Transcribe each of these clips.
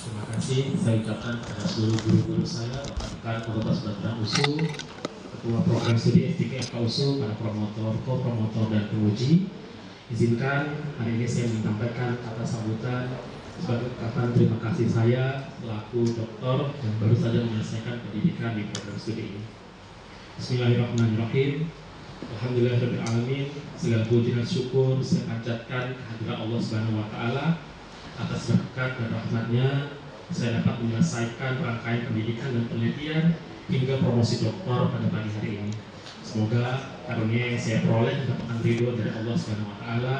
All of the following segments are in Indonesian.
Terima kasih saya ucapkan kepada seluruh guru-guru saya, rekan-rekan Fakultas Kedokteran USU, Ketua Program Studi S3 FK USU, para promotor, co-promotor, dan penguji. Izinkan hari ini saya menyampaikan kata sambutan sebagai ungkapan terima kasih saya selaku dokter yang baru saja menyelesaikan pendidikan di program studi ini. Bismillahirrahmanirrahim. Alhamdulillahirrahmanirrahim. Segala puji dan syukur saya panjatkan kehadirat Allah Subhanahu wa Ta'ala atas berkat dan rahmatnya saya dapat menyelesaikan rangkaian pendidikan dan penelitian hingga promosi doktor pada pagi hari ini. Semoga karunia yang saya peroleh mendapatkan ridho dari Allah Subhanahu wa Ta'ala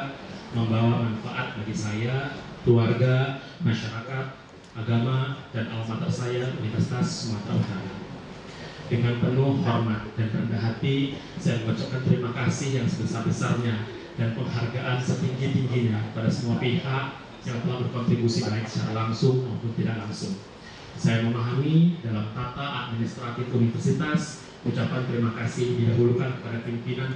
membawa manfaat bagi saya, keluarga, masyarakat, agama, dan alma mater saya Universitas Sumatera Utara. Dengan penuh hormat dan rendah hati, saya mengucapkan terima kasih yang sebesar-besarnya dan penghargaan setinggi-tingginya pada semua pihak yang telah berkontribusi baik secara langsung maupun tidak langsung. Saya memahami dalam tata administratif universitas, ucapan terima kasih didahulukan kepada pimpinan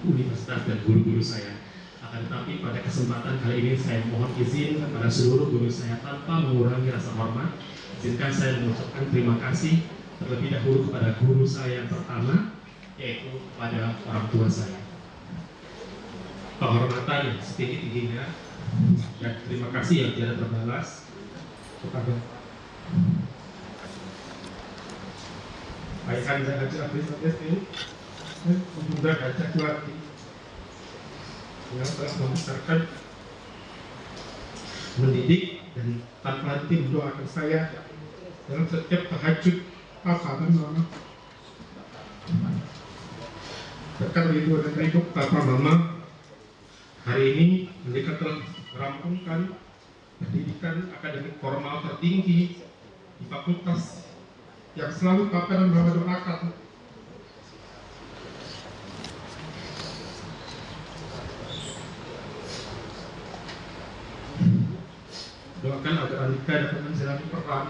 universitas dan guru-guru saya. Akan tetapi pada kesempatan kali ini saya mohon izin kepada seluruh guru saya tanpa mengurangi rasa hormat. Izinkan saya mengucapkan terima kasih terlebih dahulu kepada guru saya yang pertama, yaitu kepada orang tua saya. Penghormatan yang setinggi-tingginya dan terima kasih yang tidak terbalas kepada Ayahanda Haji Abdul Qadir dan Bunda Haji Kuwati yang telah membesarkan, mendidik, dan tanpa henti mendoakan saya dalam setiap tahajud, papa dan mama. Berkat ridho dan ridho papa mama, hari ini mereka telah merampungkan pendidikan akademik formal tertinggi di fakultas yang selalu papa dan mama doakan. Doakan agar Andika dapat menjalani peran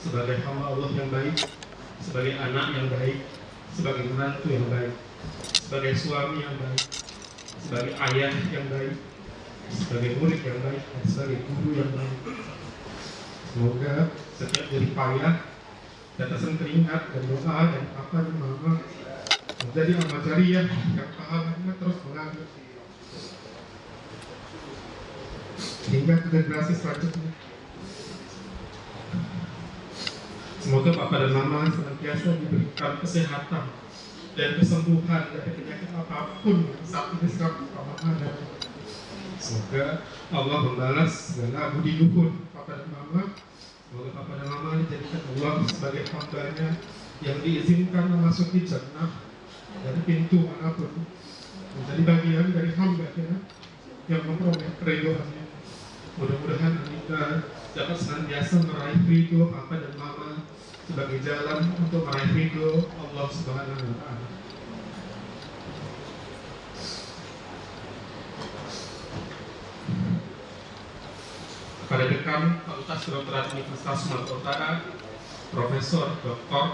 sebagai hamba Allah yang baik, sebagai anak yang baik, sebagai menantu yang baik, sebagai suami yang baik, sebagai ayah yang baik, sebagai murid yang baik, dan sebagai guru yang baik. Semoga setiap jerih payah, tetesan keringat dan doa dan papa dan mama menjadi amal jariah yang pahalanya terus mengalir hingga ke generasi selanjutnya. Semoga papa dan mama senantiasa diberikan kesehatan dan kesembuhan dari penyakit apapun yang saat ini sedang papa ada. Semoga Allah membalas segala budi luhur papa dan mama. Semoga papa dan mama dijadikan Allah sebagai hambanya yang diizinkan memasuki jannah dari pintu manapun, menjadi bagian dari hambanya yang memperoleh keridhoannya. Mudah-mudahan kita dapat senantiasa meraih ridho papa dan mama sebagai jalan untuk meraih ridho Allah Subhanahu wa Ta'ala. Kepada Dekan Fakultas Kedokteran Universitas Sumatera Utara, Profesor Dr.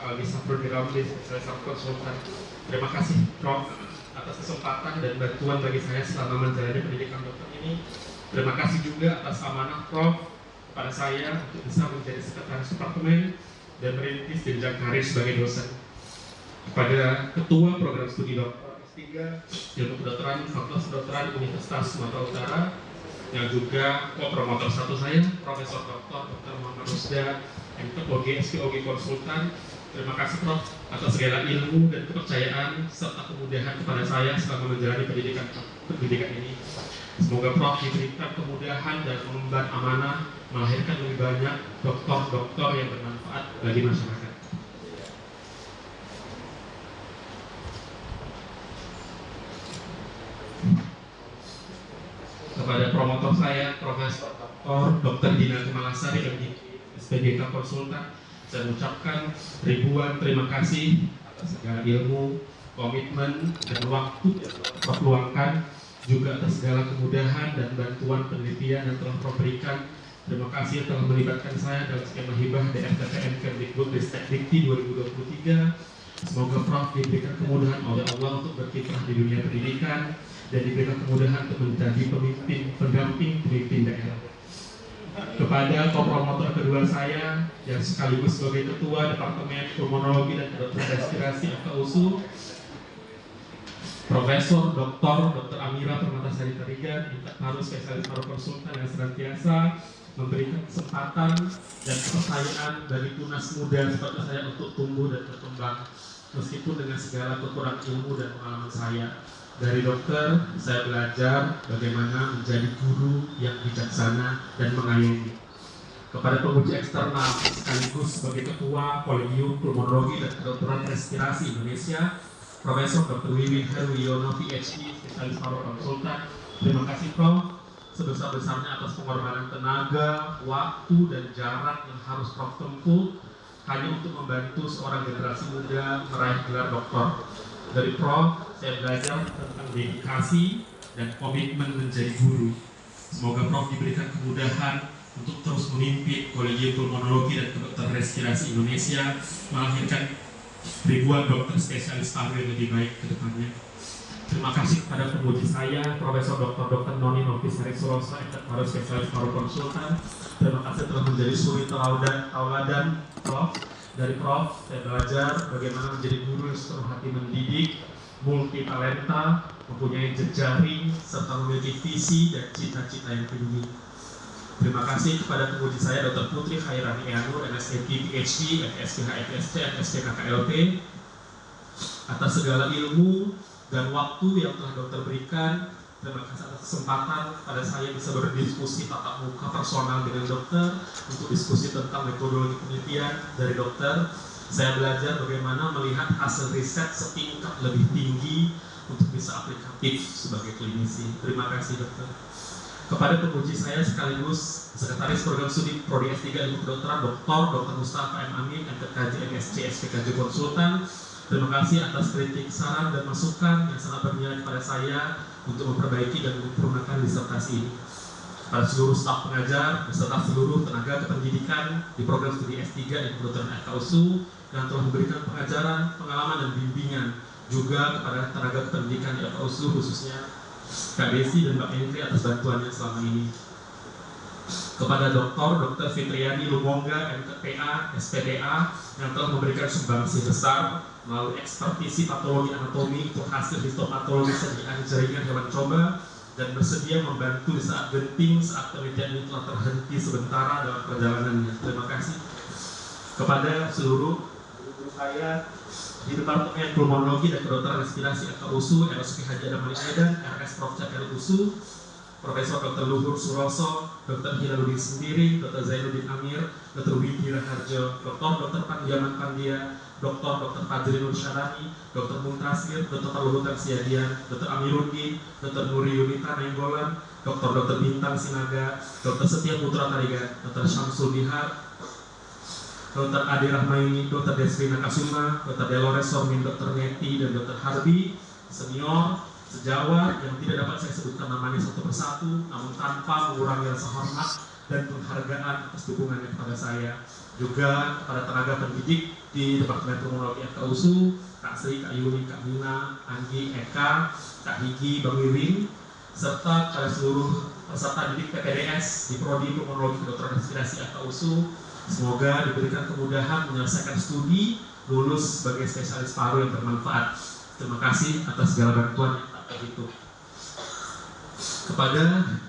Alwi Safrul Ramli, spesialis konsultan. Terima kasih Prof atas kesempatan dan bantuan bagi saya selama menjalani pendidikan dokter ini. Terima kasih juga atas amanah Prof kepada saya untuk bisa menjadi sekretaris departemen dan merintis jenjang karir sebagai dosen. Kepada Ketua Program Studi Dokter S3 Ilmu Kedokteran Fakultas Kedokteran Universitas Sumatera Utara, yang juga co-promotor satu saya, Profesor Dr. Muhammad Rusda, MKOG SPOG Konsultan. Terima kasih Prof atas segala ilmu dan kepercayaan serta kemudahan kepada saya selama menjalani pendidikan ini. Semoga Prof diberikan kemudahan dan mengemban amanah melahirkan lebih banyak dokter-dokter yang bermanfaat bagi masyarakat. Kepada promotor saya, Profesor Dr. Dina Kemalasari, MD SPGK Konsultan, saya mengucapkan ribuan terima kasih atas segala ilmu, komitmen, dan waktu yang telah luangkan, juga atas segala kemudahan dan bantuan penelitian yang telah Prof berikan. Terima kasih telah melibatkan saya dalam skema hibah DFTPM Kemdikbud Ristek Dikti 2023. Semoga Prof diberikan kemudahan oleh Allah untuk berkiprah di dunia pendidikan dan diberikan kemudahan untuk menjadi pendamping pemimpin daerah. kepada co-promotor kedua saya yang sekaligus sebagai Ketua Departemen Pulmonologi dan Kedokteran Respirasi FKUSU, Profesor Dr. Amira Permatasari Tarigan, Paru Spesialis Paru Konsultan yang senantiasa memberikan kesempatan dan kepercayaan bagi tunas muda seperti saya untuk tumbuh dan berkembang meskipun dengan segala kekurangan ilmu dan pengalaman saya. Dari dokter, saya belajar bagaimana menjadi guru yang bijaksana dan mengayomi. Kepada penguji eksternal sekaligus sebagai Ketua Kolegium Pulmonologi dan Kedokteran Respirasi Indonesia, Profesor Dr. Wiwin Herwiono, PhD, Spesialis Paru Konsultan. Terima kasih Prof. Sebesar-besarnya atas pengorbanan tenaga, waktu, dan jarak yang harus Prof tempuh hanya untuk membantu seorang generasi muda meraih gelar doktor. Dari Prof, saya belajar tentang dedikasi dan komitmen menjadi guru. Semoga Prof diberikan kemudahan untuk terus memimpin Kolegium Pulmonologi dan Kedokteran Respirasi Indonesia melahirkan ribuan dokter spesialis paru yang lebih baik ke depannya. Terima kasih kepada pemuji saya, Profesor Dr. Noni Novisari Suroso, Paru Spesialis Paru Konsultan. Terima kasih telah menjadi suri tauladan Prof. Dari Prof, saya belajar bagaimana menjadi guru yang sepenuh hati mendidik, multi talenta, mempunyai jejaring, serta memiliki visi dan cita-cita yang tinggi. Terima kasih kepada pemuji saya, Dr. Putri Khairani Eanur, MSc PhD, MSc HFSC, MSc KKLP, atas segala ilmu dan waktu yang telah dokter berikan. Terima kasih atas kesempatan pada saya bisa berdiskusi tatap muka personal dengan dokter untuk diskusi tentang metodologi penelitian dari dokter. Saya belajar bagaimana melihat hasil riset setingkat lebih tinggi untuk bisa aplikatif sebagai klinisi. Terima kasih dokter. Kepada pemuji saya sekaligus Sekretaris Program Studi Prodi S3 Ilmu Kedokteran Dr. Mustafa M. Amin, MKJ MSc SPKJ Konsultan. Terima kasih atas kritik, saran, dan masukan yang sangat bernilai kepada saya untuk memperbaiki dan menyempurnakan disertasi ini. Pada seluruh staf pengajar beserta seluruh tenaga kependidikan di program studi S3 Ilmu Kedokteran FKUSU yang telah memberikan pengajaran, pengalaman, dan bimbingan, juga kepada tenaga kependidikan di FKUSU khususnya Kak Desi dan Mbak Endri atas bantuannya selama ini. Kepada Dr. Fitriani Lumongga, MPA, SPDA yang telah memberikan sumbangsi besar melalui ekspertisi patologi anatomi untuk hasil histopatologi sediaan jaringan hewan coba dan bersedia membantu di saat genting saat penelitian ini telah terhenti sementara dalam perjalanannya. Terima kasih kepada seluruh guru saya di Departemen Pulmonologi dan Kedokteran Respirasi FKUSU, RSUP Haji Adam Ali Aidan, RS Prof. CPLUSU, Profesor Dr. Luhur Suroso, Dr. Hilaluddin Sendiri, Dr. Zainuddin Amir, Dr. Widi Raharjo, Dr. Pandiaman Pandia, Dr. Fadri Nur Syarani, Dr. Muntasir, Dr. Luhutan Siadian, Dr. Amiruddin, Dr. Nuri Yunita Nainggolan, Dr. Bintang Sinaga, Dr. Setia Putra Tarigan, Dr. Syamsul Bihar, Dr. Adi Rahmayuni, Dr. Desrina Kasuma, Dr. Delores Sormin, Dr. Neti, dan Dr. Harbi, senior, sejawat yang tidak dapat saya sebutkan namanya satu persatu, namun tanpa mengurangi rasa hormat dan penghargaan atas dukungannya kepada saya. Juga kepada tenaga pendidik di Departemen Pulmonologi FKUSU, Kak Sri, Kak Yuni, Kak Mina, Anggi, Eka, Kak Higi, Bang Wiwin, serta kepada seluruh peserta didik PPDS di Prodi Pulmonologi Kedokteran Respirasi FKUSU. Semoga diberikan kemudahan menyelesaikan studi, lulus sebagai spesialis paru yang bermanfaat. Terima kasih atas segala bantuan yang tak terhitung. Kepada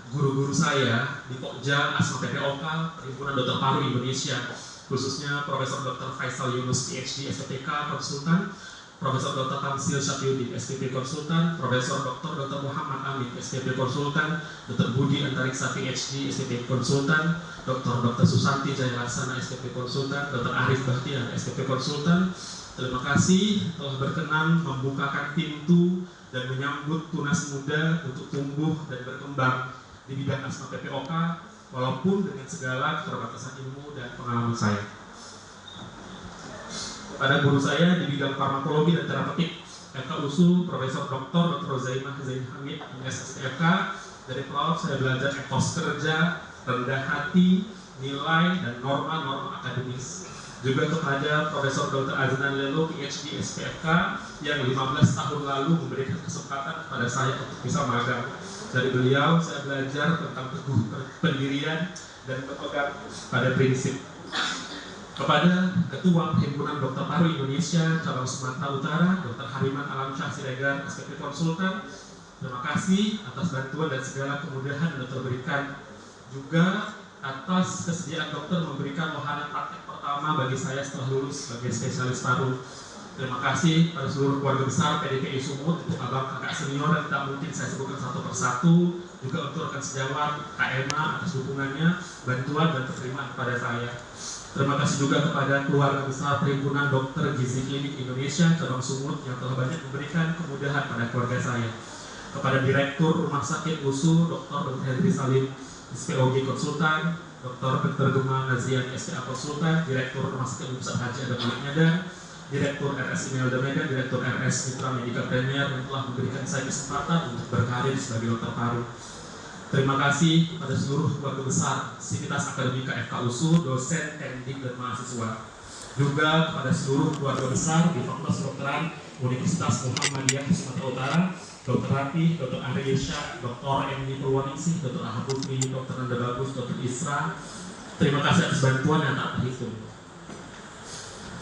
guru-guru saya di Pokja, Asma PPOK, Perhimpunan Dokter Paru Indonesia, khususnya Profesor Dr. Faisal Yunus, PhD, SPPK, Konsultan, Profesor Dr. Tamsil Syafiuddin, SPP Konsultan, Profesor Dr. Muhammad Amin, SPP Konsultan, Dr. Budi Antariksa, PhD, SPP Konsultan, Dr. Susanti Jayalaksana, SPP Konsultan, Dr. Arif Bahtiar, SPP Konsultan. Terima kasih telah berkenan membukakan pintu dan menyambut tunas muda untuk tumbuh dan berkembang di bidang asma PPOK, walaupun dengan segala keterbatasan ilmu dan pengalaman saya. Kepada guru saya di bidang farmakologi dan terapeutik FKUSU, Profesor Dr. Rozaimah Zain Hamid, SSTFK. Dari Prof saya belajar etos kerja, rendah hati, nilai, dan norma-norma akademis. Juga kepada Profesor Dr. Aznan Lelo, PhD, SPFK, yang 15 tahun lalu memberikan kesempatan kepada saya untuk bisa magang. Dari beliau, saya belajar tentang teguh pendirian dan berpegang pada prinsip. Kepada Ketua Perhimpunan Dokter Paru Indonesia Cabang Sumatera Utara, Dr. Hariman Alamsyah Siregar, SPP Konsultan, terima kasih atas bantuan dan segala kemudahan yang dokter berikan, juga atas kesediaan dokter memberikan wahana praktek pertama bagi saya setelah lulus sebagai spesialis paru. Terima kasih pada seluruh keluarga besar PDPI Sumut, untuk abang kakak senior yang tak mungkin saya sebutkan satu persatu, juga untuk rekan sejawat KMA atas dukungannya, bantuan dan penerimaan kepada saya. Terima kasih juga kepada keluarga besar Perhimpunan Dokter Gizi Klinik Indonesia Cabang Sumut yang telah banyak memberikan kemudahan pada keluarga saya. Kepada Direktur Rumah Sakit USU Dr. Henry Salim SPOG Konsultan, Dr. Gemma Nazian SPA Konsultan, Direktur Rumah Sakit Pusat Haji Adam Malik Medan, Direktur RS Imelda Medan, Direktur RS Mitra Medika Premier yang telah memberikan saya kesempatan untuk berkarir sebagai dokter paru. Terima kasih kepada seluruh keluarga besar Sivitas Akademika FKUSU, dosen, teknik, dan mahasiswa. Juga kepada seluruh keluarga besar di Fakultas Kedokteran Universitas Muhammadiyah Sumatera Utara, Dr. Ratih, Dr. Ari Irsyad, Dr. Emni Purwaningsih, Dr. Ahad Putri, Dr. Nanda Bagus, Dr. Isra. Terima kasih atas bantuan yang tak terhitung.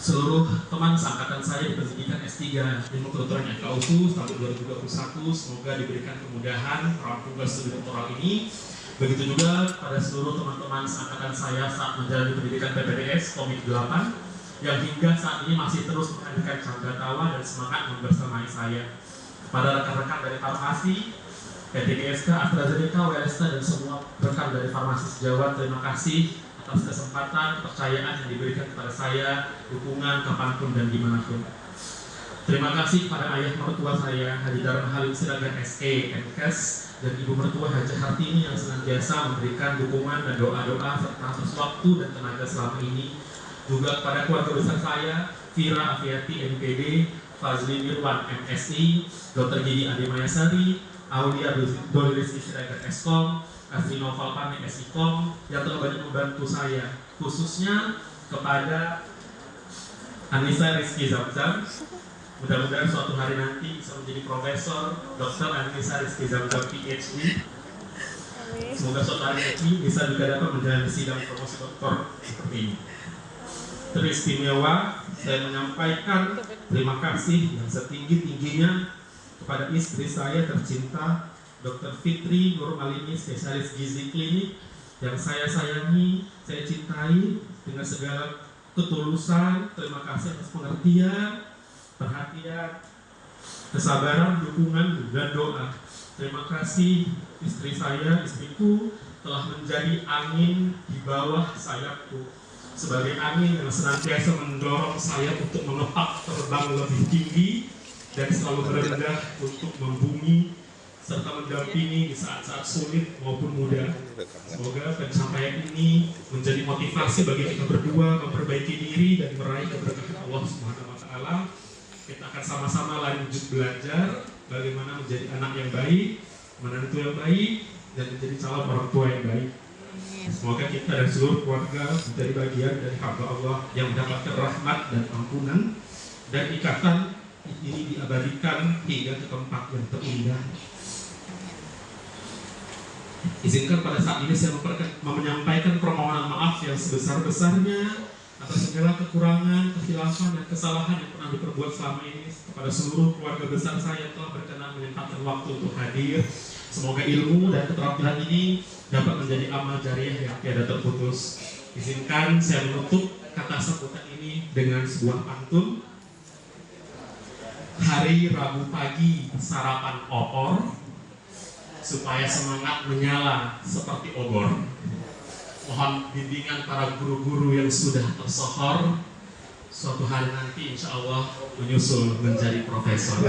Seluruh teman seangkatan saya di pendidikan S3 Ilmu Kedokteran FKUSU tahun 2021, semoga diberikan kemudahan dalam tugas studi doktoral ini. Begitu juga pada seluruh teman-teman seangkatan saya saat menjalani pendidikan PPDS Komik 8 yang hingga saat ini masih terus menghadirkan canda tawa dan semangat membersamai saya. Kepada rekan-rekan dari farmasi, PT GSK, AstraZeneca, Wellesta, dan semua rekan dari farmasi sejawat, terima kasih atas kesempatan, kepercayaan yang diberikan kepada saya, dukungan kapanpun dan dimanapun. Terima kasih kepada ayah mertua saya, Haji Dharma Halim Siregar SE, MKes, dan ibu mertua Haji Hartini yang senantiasa memberikan dukungan dan doa-doa serta atas waktu dan tenaga selama ini. Juga kepada keluarga besar saya, Fira Afiati MPD, Fazli Mirwan MSI, Dr. Gigi Ade Mayasari, Aulia Dolirizki Siregar Eskom, Asri Noval Panik SIKOM yang telah banyak membantu saya, khususnya kepada Anissa Rizky Zamzam. Mudah-mudahan suatu hari nanti bisa menjadi profesor, Dr. Anissa Rizky Zamzam PhD. Semoga suatu hari nanti bisa juga dapat menjalani sidang promosi doktor seperti ini. Teristimewa, saya menyampaikan terima kasih yang setinggi-tingginya kepada istri saya tercinta, Dr. Fitri Nur Malini, spesialis gizi klinik yang saya sayangi, saya cintai dengan segala ketulusan. Terima kasih atas pengertian, perhatian, kesabaran, dukungan, dan doa. Terima kasih istri saya, istriku telah menjadi angin di bawah sayapku, sebagai angin yang senantiasa mendorong saya untuk mengepak terbang lebih tinggi dan selalu merendah untuk membumi serta mendampingi di saat-saat sulit maupun mudah. Semoga pencapaian ini menjadi motivasi bagi kita berdua memperbaiki diri dan meraih keberkahan Allah Subhanahu wa Ta'ala. Kita akan sama-sama lanjut belajar bagaimana menjadi anak yang baik, menantu yang baik, dan menjadi calon orang tua yang baik. Semoga kita dan seluruh keluarga menjadi bagian dari hamba Allah yang mendapatkan rahmat dan ampunan, dan ikatan ini diabadikan hingga ke tempat yang terindah. Izinkan pada saat ini saya menyampaikan permohonan maaf yang sebesar-besarnya atas segala kekurangan, kehilafan, dan kesalahan yang pernah diperbuat selama ini kepada seluruh keluarga besar saya yang telah berkenan menyempatkan waktu untuk hadir. Semoga ilmu dan keterampilan ini dapat menjadi amal jariah yang tiada terputus. Izinkan saya menutup kata sambutan ini dengan sebuah pantun. Hari Rabu pagi sarapan opor, supaya semangat menyala seperti obor. Mohon bimbingan para guru-guru yang sudah tersohor, suatu hari nanti insya Allah menyusul menjadi profesor.